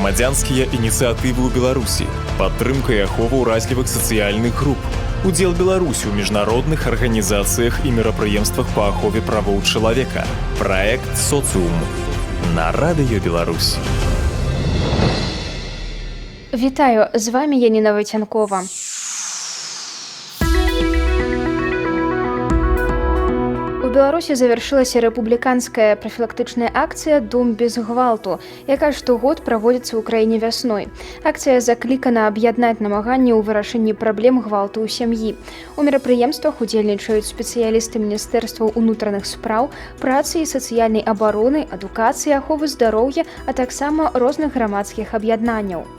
Грамадзянскія ініцыятывы ў Беларусі, падтрымка і ахова ўразлівых сацыяльных груп, удзел Беларусі ў міжнародных арганізацыях і мерапрыемствах па ахове правоў чалавека, праект «Социум» на Радыё Беларусь. Вітаю, з вами Яніна Войцянкова. У Беларусі завяршылася рэпубліканская прафілактычная акцыя «Дом без гвалту», якая штогод праводзіцца ў краіне вясной. Акцыя заклікана аб'яднаць намаганні ў вырашэнні праблем гвалту ў сям'і. У мерапрыемствах удзельнічаюць спецыялісты Міністэрства ўнутраных спраў, працы і сацыяльнай абароны, адукацыі, аховы здароўя, а таксама розных грамадскіх аб'яднанняў.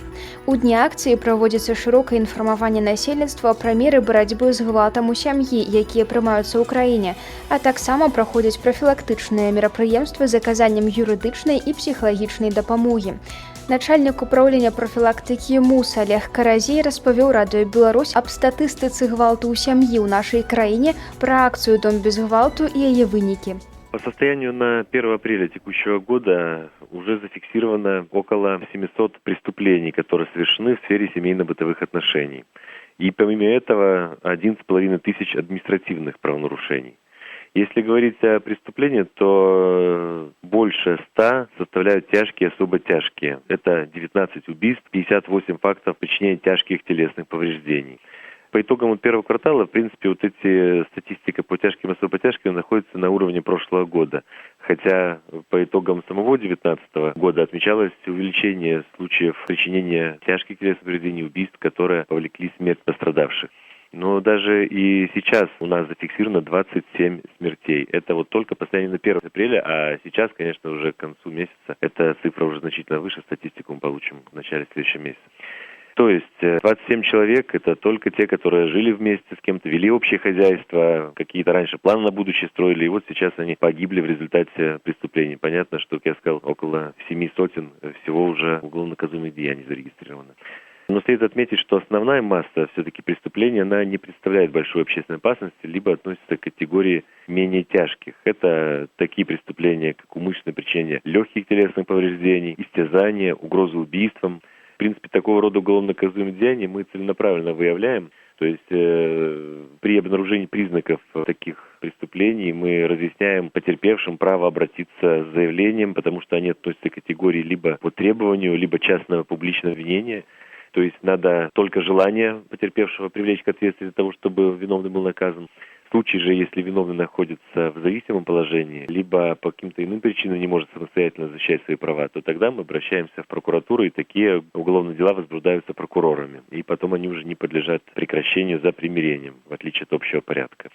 У дні акцыі праводзіцца шырокае інфармаванне насельніцтва пра меры барацьбы з гвалтам у сям'і, якія прымаюцца ў краіне, а таксама праходзяць прафілактычныя мерапрыемствы з аказаннем юрыдычнай і псіхалагічнай дапамогі. Начальнік управлення прафілактыкі МУС Олег Каразей распавёў Радыё Беларусь аб статыстыцы гвалту ў сям'і ў нашай краіне, пра акцыю «Дом без гвалту» і яе вынікі. По состоянию на 1 апреля текущего года уже зафиксировано около 700 преступлений, которые совершены в сфере семейно-бытовых отношений. И помимо этого 11 тысяч административных правонарушений. Если говорить о преступлениях, то больше 100 составляют тяжкие и особо тяжкие. Это 19 убийств, 58 фактов причинения тяжких телесных повреждений. По итогам первого квартала, в принципе, вот эти статистика по тяжким и особо тяжким находится на уровне прошлого года. Хотя по итогам самого 2019 года отмечалось увеличение случаев причинения тяжких телесных повреждений, убийств, которые повлекли смерть пострадавших. Но даже и сейчас у нас зафиксировано 27 смертей. Это вот только по состоянию на 1 апреля, а сейчас, конечно, уже к концу месяца эта цифра уже значительно выше, статистику мы получим в начале следующего месяца. То есть 27 человек – это только те, которые жили вместе с кем-то, вели общее хозяйство, какие-то раньше планы на будущее строили, и вот сейчас они погибли в результате преступлений. Понятно, что, как я сказал, около 7 сотен всего уже уголовно наказуемых деяний зарегистрировано. Но следует отметить, что основная масса все-таки преступлений, она не представляет большой общественной опасности, либо относится к категории менее тяжких. Это такие преступления, как умышленное причинение легких телесных повреждений, истязание, угроза убийством. В принципе, такого рода уголовно наказуемые деяния мы целенаправленно выявляем. То есть при обнаружении признаков таких преступлений мы разъясняем потерпевшим право обратиться с заявлением, потому что они относятся к категории либо по требованию, либо частного публичного обвинения. То есть надо только желание потерпевшего привлечь к ответственности для того, чтобы виновный был наказан. В случае же, если виновный находится в зависимом положении, либо по каким-то иным причинам не может самостоятельно защищать свои права, то тогда мы обращаемся в прокуратуру, и такие уголовные дела возбуждаются прокурорами. И потом они уже не подлежат прекращению за примирением, в отличие от общего порядка.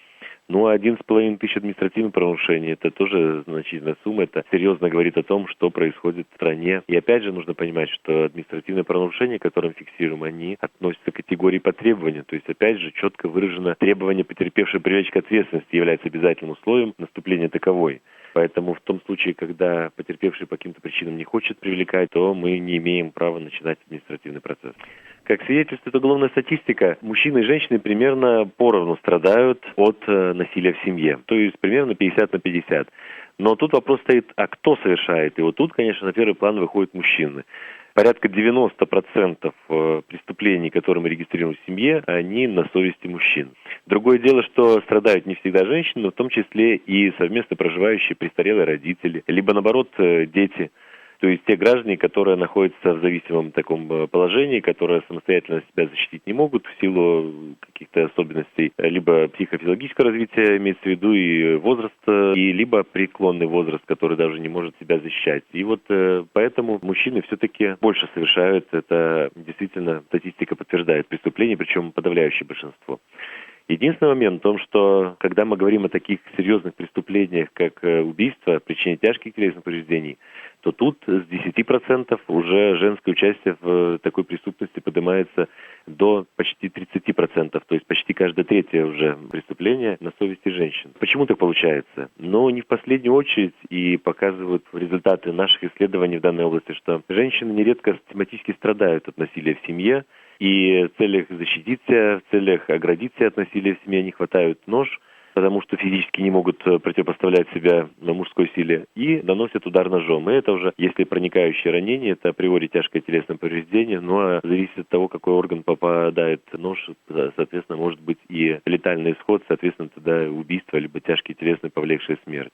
Ну, 11 тысяч административных правонарушений – это тоже значительная сумма. Это серьезно говорит о том, что происходит в стране. И опять же нужно понимать, что административные правонарушения, которые мы фиксируем, они относятся к категории по требованию. То есть, опять же, четко выражено требование потерпевшей привлечь к ответственности является обязательным условием наступления таковой. Поэтому в том случае, когда потерпевший по каким-то причинам не хочет привлекать, то мы не имеем права начинать административный процесс. Как свидетельствует уголовная статистика, мужчины и женщины примерно поровну страдают от насилия в семье. То есть примерно 50 на 50. Но тут вопрос стоит, а кто совершает? И вот тут, конечно, на первый план выходят мужчины. Порядка 90% преступлений, которые мы регистрируем в семье, они на совести мужчин. Другое дело, что страдают не всегда женщины, но в том числе и совместно проживающие престарелые родители, либо наоборот дети. То есть те граждане, которые находятся в зависимом таком положении, которые самостоятельно себя защитить не могут в силу каких-то особенностей, либо психофизиологического развития, имеется в виду и возраст, и либо преклонный возраст, который даже не может себя защищать. И вот поэтому мужчины все-таки больше совершают, это действительно статистика подтверждает преступления, причем подавляющее большинство. Единственный момент в том, что когда мы говорим о таких серьезных преступлениях, как убийство, причинение тяжких телесных повреждений, то тут с 10% уже женское участие в такой преступности поднимается до почти 30%, то есть почти каждое третье уже преступление на совести женщин. Почему так получается? Но не в последнюю очередь и показывают результаты наших исследований в данной области, что женщины нередко систематически страдают от насилия в семье, и в целях защитить себя, в целях оградить себя от насилия в семье они хватают нож, потому что физически не могут противопоставлять себя мужской силе, и наносят удар ножом. И это уже, если проникающее ранение, это априори тяжкое телесное повреждение, но зависит от того, какой орган попадает нож, соответственно, может быть и летальный исход, соответственно, тогда убийство, либо тяжкий телесный, повлекший смерть.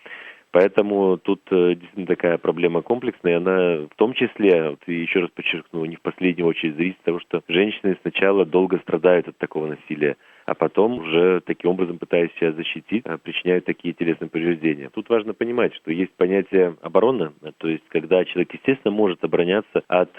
Поэтому тут действительно такая проблема комплексная, и она в том числе, вот еще раз подчеркну, не в последнюю очередь зависит от того, что женщины сначала долго страдают от такого насилия, а потом уже таким образом, пытаясь себя защитить, причиняют такие телесные повреждения. Тут важно понимать, что есть понятие обороны, то есть когда человек, естественно, может обороняться от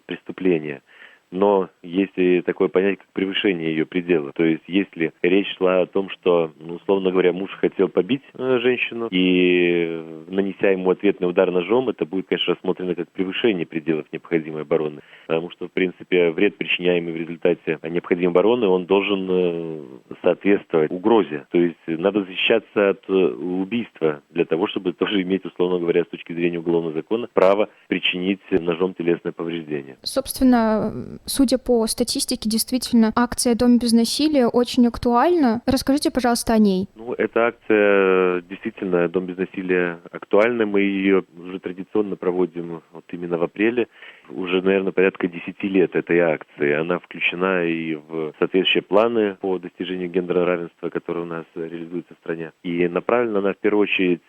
преступления. Но есть и такое понятие, как превышение ее предела. То есть, если речь шла о том, что, условно говоря, муж хотел побить женщину, и, нанеся ему ответный удар ножом, это будет, конечно, рассмотрено как превышение пределов необходимой обороны. Потому что, в принципе, вред, причиняемый в результате необходимой обороны, он должен соответствовать угрозе. То есть, надо защищаться от убийства для того, чтобы тоже иметь, условно говоря, с точки зрения уголовного закона, право причинить ножом телесное повреждение. Собственно, судя по статистике, действительно, акция «Дом без насилия» очень актуальна. Расскажите, пожалуйста, о ней. Эта акция действительно «Дом без насилия» актуальна. Мы ее уже традиционно проводим вот именно в апреле. Уже, наверное, порядка 10 лет этой акции. Она включена и в соответствующие планы по достижению гендерного равенства, которые у нас реализуются в стране. И направлена она в первую очередь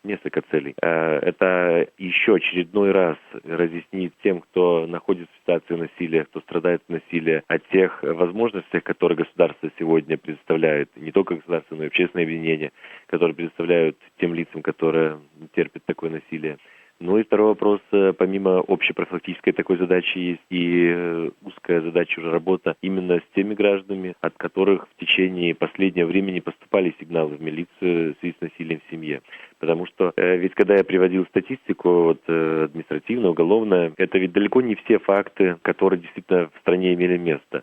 несколько целей. Это еще очередной раз разъяснить тем, кто находится в ситуации насилия, кто страдает от насилия, о тех возможностях, которые государство сегодня предоставляет, не только государство, но и общественные объединения, которые предоставляют тем лицам, которые терпят такое насилие. И второй вопрос, помимо общепрофилактической такой задачи, есть и узкая задача уже работа именно с теми гражданами, от которых в течение последнего времени поступали сигналы в милицию в связи с насилием в семье. Потому что ведь когда я приводил статистику административную, уголовную, это ведь далеко не все факты, которые действительно в стране имели место.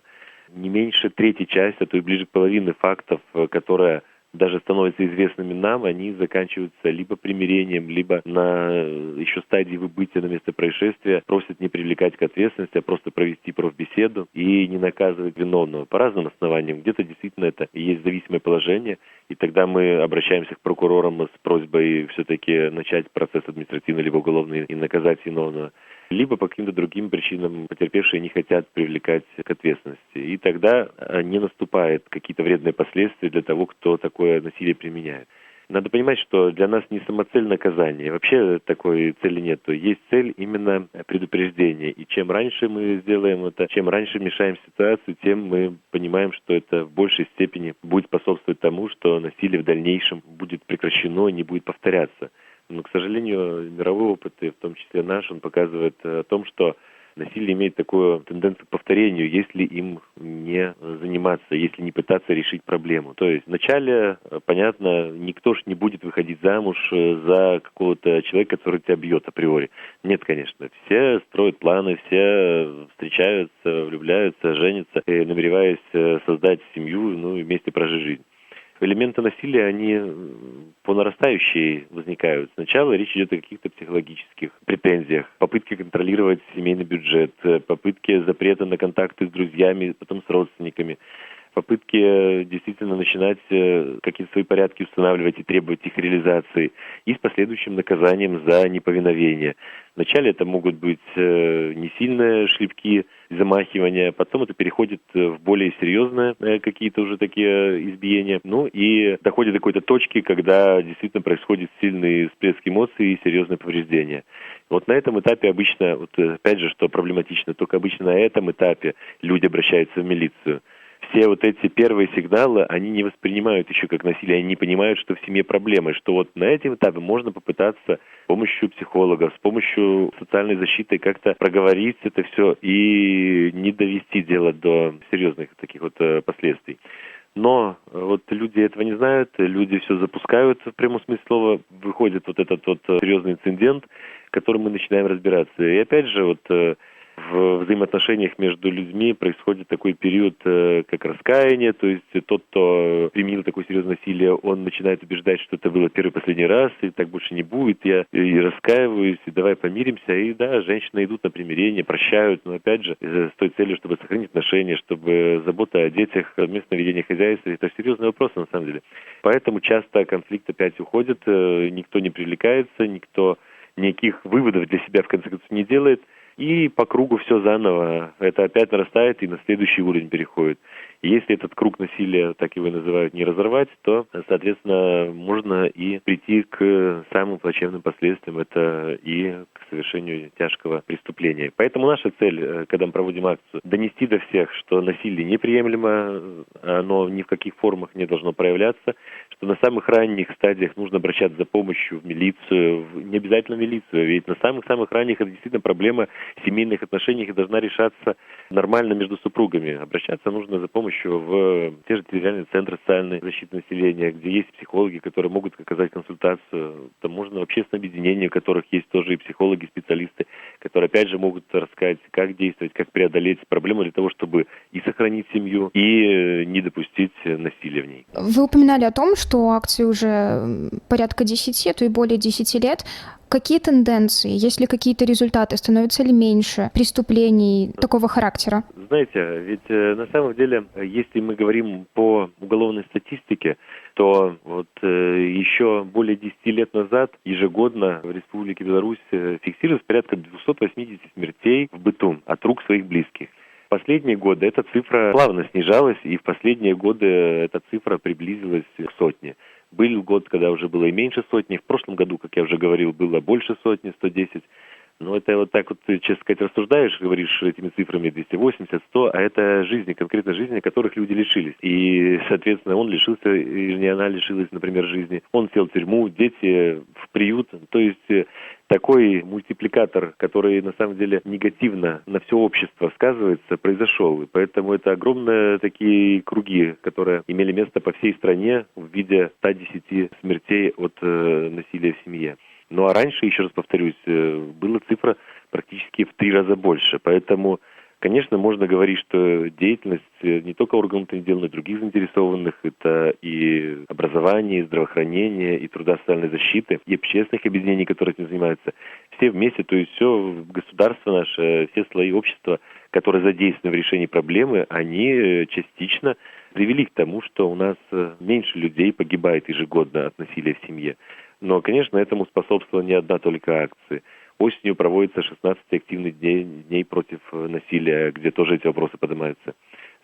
Не меньше трети части, а то и ближе к половине фактов, которые даже становятся известными нам, они заканчиваются либо примирением, либо на еще стадии выбытия на место происшествия просят не привлекать к ответственности, а просто провести профбеседу и не наказывать виновного по разным основаниям. Где-то действительно это и есть зависимое положение, и тогда мы обращаемся к прокурорам с просьбой все-таки начать процесс административный либо уголовный и наказать виновного. Либо по каким-то другим причинам потерпевшие не хотят привлекать к ответственности. И тогда не наступают какие-то вредные последствия для того, кто такое насилие применяет. Надо понимать, что для нас не самоцель наказания. Вообще такой цели нет. Есть цель именно предупреждения. И чем раньше мы сделаем это, чем раньше мешаем ситуацию, тем мы понимаем, что это в большей степени будет способствовать тому, что насилие в дальнейшем будет прекращено и не будет повторяться. Но, к сожалению, мировой опыт, и в том числе наш, он показывает о том, что насилие имеет такую тенденцию к повторению, если им не заниматься, если не пытаться решить проблему. То есть вначале, понятно, никто ж не будет выходить замуж за какого-то человека, который тебя бьет априори. Нет, конечно. Все строят планы, все встречаются, влюбляются, женятся, намереваясь создать семью, и вместе прожить жизнь. Элементы насилия, они по нарастающей возникают. Сначала речь идет о каких-то психологических претензиях, попытке контролировать семейный бюджет, попытке запрета на контакты с друзьями, потом с родственниками, попытки действительно начинать какие-то свои порядки устанавливать и требовать их реализации, и с последующим наказанием за неповиновение. Вначале это могут быть не сильные шлепки, замахивания, потом это переходит в более серьезные какие-то уже такие избиения, и доходит до какой-то точки, когда действительно происходит сильный всплеск эмоций и серьезное повреждение. Вот на этом этапе обычно, опять же, что проблематично, только обычно на этом этапе люди обращаются в милицию. Все эти первые сигналы, они не воспринимают еще как насилие, они не понимают, что в семье проблемы, что на этом этапе можно попытаться с помощью психологов, с помощью социальной защиты как-то проговорить это все и не довести дело до серьезных таких последствий. Но люди этого не знают, люди все запускают в прямом смысле слова, выходит этот серьезный инцидент, в котором мы начинаем разбираться. И опять же, в взаимоотношениях между людьми происходит такой период, как раскаяние, то есть тот, кто применил такое серьезное насилие, он начинает убеждать, что это было первый и последний раз, и так больше не будет, я и раскаиваюсь, и давай помиримся, и да, женщины идут на примирение, прощают, но опять же, с той целью, чтобы сохранить отношения, чтобы забота о детях, совместное ведение хозяйства, это серьезный вопрос на самом деле. Поэтому часто конфликт опять уходит, никто не привлекается, никто никаких выводов для себя в конце концов не делает, и по кругу все заново. Это опять нарастает и на следующий уровень переходит. И если этот круг насилия, так его и называют, не разорвать, то, соответственно, можно и прийти к самым плачевным последствиям. Это и к совершению тяжкого преступления. Поэтому наша цель, когда мы проводим акцию, донести до всех, что насилие неприемлемо, оно ни в каких формах не должно проявляться, что на самых ранних стадиях нужно обращаться за помощью в милицию, не обязательно в милицию, ведь на самых-самых ранних это действительно проблема семейных отношений и должна решаться нормально между супругами. Обращаться нужно за помощью в те же территориальные центры социальной защиты населения, где есть психологи, которые могут оказать консультацию. Там можно в общественное объединение, в которых есть тоже и психологи, специалисты, которые опять же могут рассказать, как действовать, как преодолеть проблему для того, чтобы и сохранить семью, и не допустить насилия в ней. Вы упоминали о том, что акции уже порядка 10, а то и более 10 лет. Какие тенденции? Есть ли какие-то результаты? Становится ли меньше преступлений такого характера? Знаете, ведь на самом деле, если мы говорим по уголовной статистике, то вот еще более 10 лет назад ежегодно в Республике Беларусь фиксировалось порядка 280 смертей в быту от рук своих близких. В последние годы эта цифра плавно снижалась, и в последние годы эта цифра приблизилась к сотне. Был год, когда уже было и меньше сотни. В прошлом году, как я уже говорил, было больше сотни, 110. Но это вот так вот, честно сказать, рассуждаешь, говоришь этими цифрами 280, 100, а это жизни, конкретно жизни, которых люди лишились. И, соответственно, он лишился, или она лишилась, например, жизни. Он сел в тюрьму, дети в приют. То есть такой мультипликатор, который на самом деле негативно на все общество сказывается, произошел. И поэтому это огромные такие круги, которые имели место по всей стране в виде 110 смертей от насилия в семье. Ну а раньше, еще раз повторюсь, была цифра практически в 3 раза больше. Поэтому, конечно, можно говорить, что деятельность не только органов внутренних дел, но и других заинтересованных, это и образование, и здравоохранение, и труда социальной защиты, и общественных объединений, которые этим занимаются. Все вместе, то есть все государство наше, все слои общества, которые задействованы в решении проблемы, они частично привели к тому, что у нас меньше людей погибает ежегодно от насилия в семье. Но, конечно, этому способствовала не одна только акция. Осенью проводится 16 активных дней против насилия, где тоже эти вопросы поднимаются.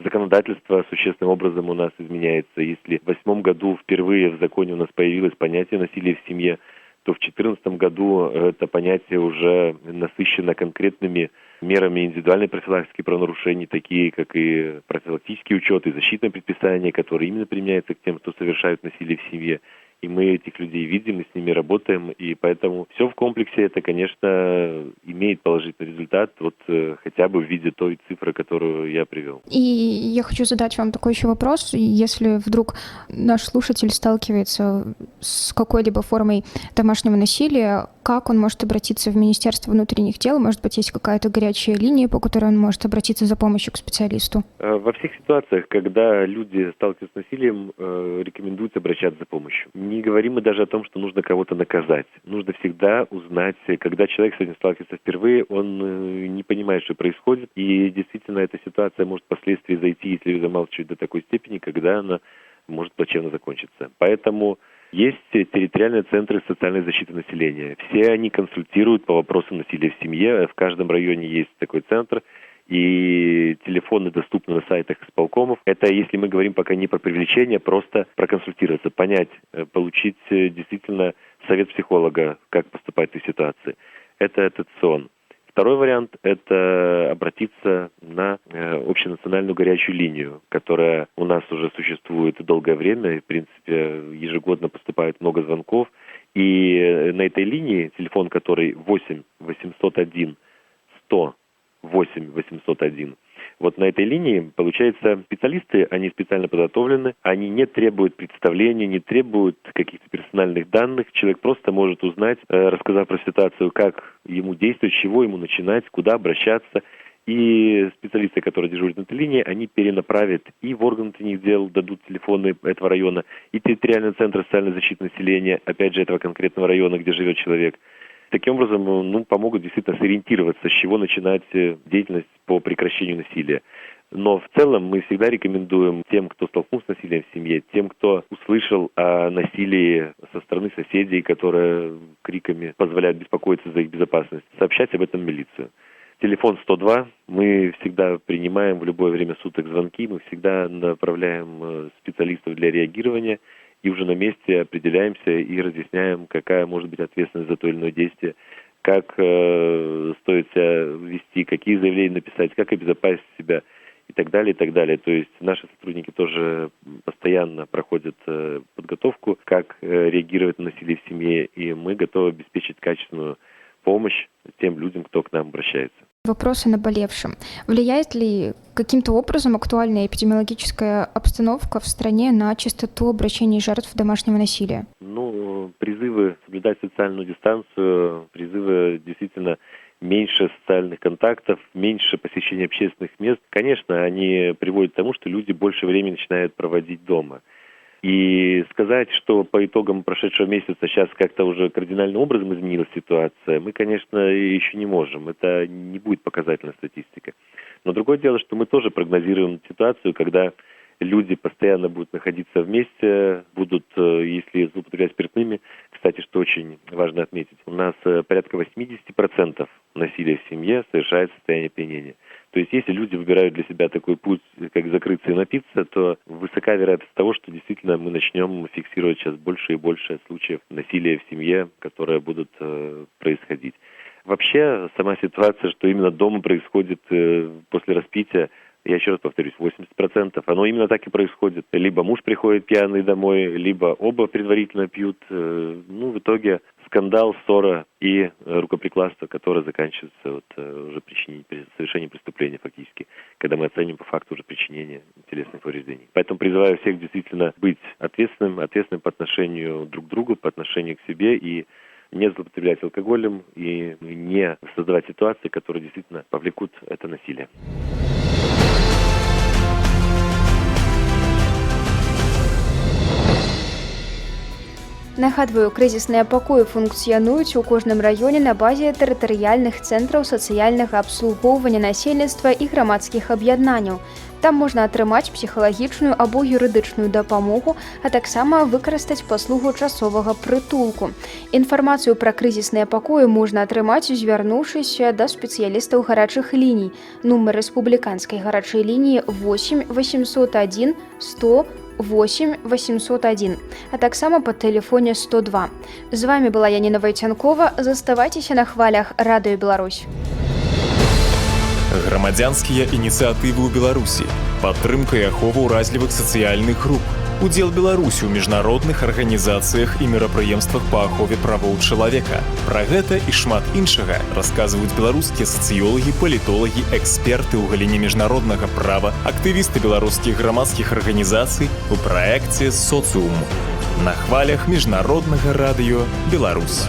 Законодательство существенным образом у нас изменяется. Если в 2008 году впервые в законе у нас появилось понятие насилия в семье, то в 2014 году это понятие уже насыщено конкретными мерами индивидуальной профилактики правонарушений, такие как и профилактический учет и защитное предписание, которые именно применяются к тем, кто совершает насилие в семье. И мы этих людей видим, мы с ними работаем, и поэтому все в комплексе это, конечно, имеет положительный результат, вот хотя бы в виде той цифры, которую я привел. И я хочу задать вам такой еще вопрос. Если вдруг наш слушатель сталкивается с какой-либо формой домашнего насилия, как он может обратиться в Министерство внутренних дел? Может быть, есть какая-то горячая линия, по которой он может обратиться за помощью к специалисту? Во всех ситуациях, когда люди сталкиваются с насилием, рекомендуется обращаться за помощью. Не говорим мы даже о том, что нужно кого-то наказать. Нужно всегда узнать, когда человек с этим сталкивается впервые, он не понимает, что происходит. И действительно, эта ситуация может впоследствии зайти, если замалчивать до такой степени, когда она может плачевно закончиться. Поэтому есть территориальные центры социальной защиты населения. Все они консультируют по вопросам насилия в семье. В каждом районе есть такой центр. И телефоны доступны на сайтах исполкомов. Это если мы говорим пока не про привлечение, просто проконсультироваться, понять, получить действительно совет психолога, как поступать в этой ситуации. Это этот сон. Второй вариант – это обратиться на общенациональную горячую линию, которая у нас уже существует долгое время. И, в принципе, ежегодно поступает много звонков. И на этой линии, телефон которой 8 801 100 8 801. Вот на этой линии, получается, специалисты, они специально подготовлены, они не требуют представления, не требуют каких-то персональных данных. Человек просто может узнать, рассказав про ситуацию, как ему действовать, с чего ему начинать, куда обращаться. и специалисты, которые дежурят на этой линии, они перенаправят и в органы внутренних дел, дадут телефоны этого района, и территориальный центр социальной защиты населения, опять же, этого конкретного района, где живет человек. Таким образом, помогут действительно сориентироваться, с чего начинать деятельность по прекращению насилия. Но в целом мы всегда рекомендуем тем, кто столкнулся с насилием в семье, тем, кто услышал о насилии со стороны соседей, которые криками позволяют беспокоиться за их безопасность, сообщать об этом в милицию. Телефон 102, мы всегда принимаем в любое время суток звонки, мы всегда направляем специалистов для реагирования и уже на месте определяемся и разъясняем, какая может быть ответственность за то или иное действие, как стоит себя вести, какие заявления написать, как обезопасить себя и так далее, и так далее. То есть наши сотрудники тоже постоянно проходят подготовку, как реагировать на насилие в семье, и мы готовы обеспечить качественную помощь тем людям, кто к нам обращается. Вопрос о наболевшем. Влияет ли каким-то образом актуальная эпидемиологическая обстановка в стране на частоту обращений жертв домашнего насилия? Призывы соблюдать социальную дистанцию, призывы действительно меньше социальных контактов, меньше посещения общественных мест, конечно, они приводят к тому, что люди больше времени начинают проводить дома. И сказать, что по итогам прошедшего месяца сейчас как-то уже кардинальным образом изменилась ситуация, мы, конечно, еще не можем. Это не будет показательная статистика. Но другое дело, что мы тоже прогнозируем ситуацию, когда люди постоянно будут находиться вместе, будут, если злоупотреблять спиртными, кстати, что очень важно отметить, у нас порядка 80% насилия в семье совершается в состоянии опьянения. То есть, если люди выбирают для себя такой путь, как закрыться и напиться, то высока вероятность того, что действительно мы начнем фиксировать сейчас больше и больше случаев насилия в семье, которые будут происходить. Вообще, сама ситуация, что именно дома происходит после распития, я еще раз повторюсь, 80%, оно именно так и происходит. Либо муж приходит пьяный домой, либо оба предварительно пьют. В итоге скандал, ссора и рукоприкладство, которое заканчивается уже совершением преступления фактически, когда мы оценим по факту уже причинения телесных повреждений. Поэтому призываю всех действительно быть ответственным по отношению друг к другу, по отношению к себе и не злоупотреблять алкоголем и не создавать ситуации, которые действительно повлекут это насилие. Нагадваю, крызісныя пакоі функцыянуюць у кожным раёне на базе тэрытарыяльных цэнтраў сацыяльнага абслугоўвання насельніцтва і грамадскіх аб'яднанняў. Там можна атрымаць псіхалагічную або юрыдычную дапамогу, а таксама выкарыстаць паслугу часовага прытулку. Інфармацыю пра крызісныя пакоі можна атрымаць, звярнуўшыся да спецыялістаў гарачых ліній. Нумар рэспубліканскай гарачай лініі 8 801 100 8 801, а таксама па тэлефоне 102. З вамі была Яніна Вайцянкова. Заставайцеся на хвалях Радыё Беларусь. Грамадзянскія ініцыятывы ў Беларусі, падтрымка і ахова ўразлівых сацыяльных груп, удзел Беларусі ў міжнародных арганізацыях і мерапрыемствах па ахове правоў чалавека. Пра гэта і шмат іншага расказваюць беларускія сацыёлагі, палітолагі, эксперты ў галіне міжнароднага права, актывісты беларускіх грамадскіх арганізацый у праекце «Социум» на хвалях Міжнароднага радыё Беларусь.